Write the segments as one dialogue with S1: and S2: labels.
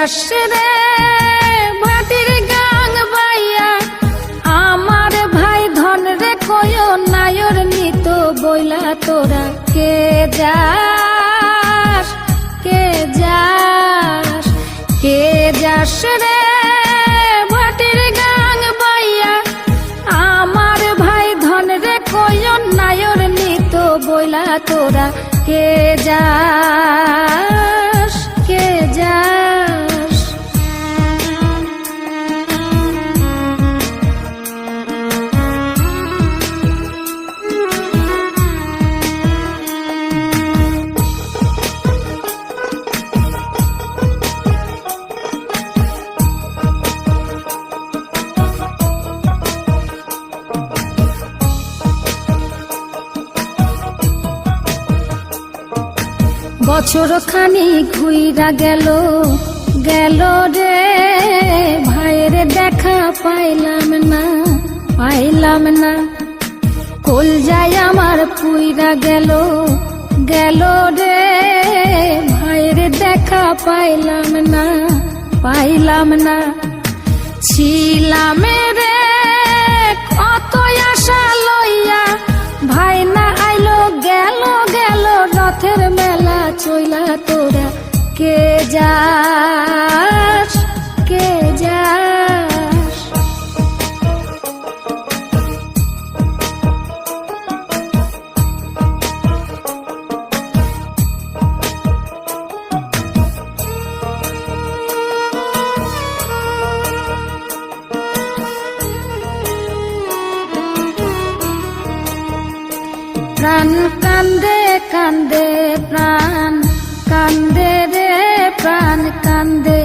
S1: যাস রে ভাটির গাং বাইয়া, আমার ভাই ধন রে কয় নায়র নিত বইলা তোরা কে যাস, কে যাস, কে যাস রে ভাটির গাং বাইয়া, আমার ভাই ধন রে কয় নায়র নিত বইলা তোরা কে যাস, কে যাস। বছর খানি ঘুইরা গেল গেল রে, ভাইয়ের দেখা পাইলাম না, পাইলাম না। কলজায় আমার পুইরা গেল গেল রে, ভাইয়ের দেখা পাইলাম না, পাইলাম না। ছিলাম রে কত আশা লইয়া, ভাই না আইলো গেল গেল রথের মেলা চইলা তোরা কে যাস, কে যাস। প্রাণ কান্দে কান্দে প্রাণ কান্দে রে, প্রাণ কান্দে।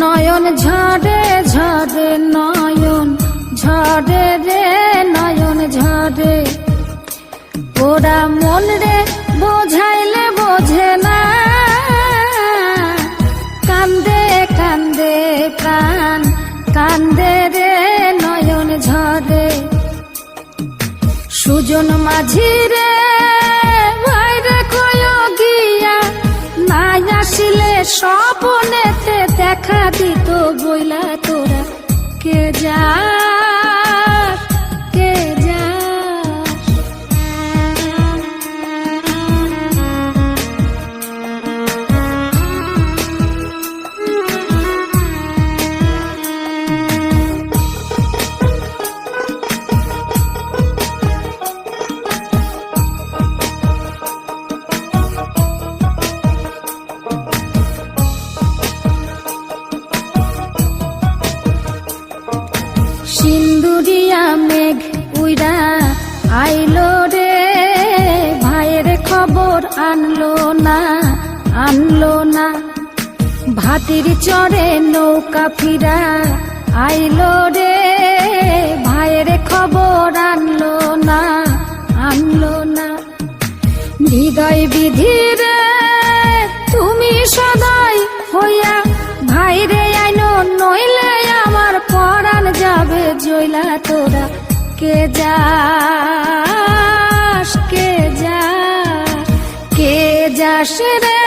S1: নয়ন ঝরে ঝরে নয়ন ঝরে রে, নয়ন ঝরে। ওরা মন রে বোঝাইলে বোঝে না, কান্দে কান্দে প্রাণ কান্দে রে, নয়ন ঝরে। সুজন মাঝি রে ভাইরে কয় গিয়া, নাই আসিলে স্বপনেতে দেখা দিত বইলা তোরা কে যাস, কে যাস। সিন্দুরিয়া মেঘ উইরা আইলো রে, ভাইয়ের খবর আনলো না, আনলো না। ভাতির চরে নৌকা ফিরা আইলো রে, ভাইয়ের খবর আনলো না, আনলো না। হৃদয় বিধি রে তুমি সদয় হইয়া, ভাইরে আইনো নইলে আমার পরাণ যাবে জইলা তোরা কে যাস, কে যাস, কে যাস রে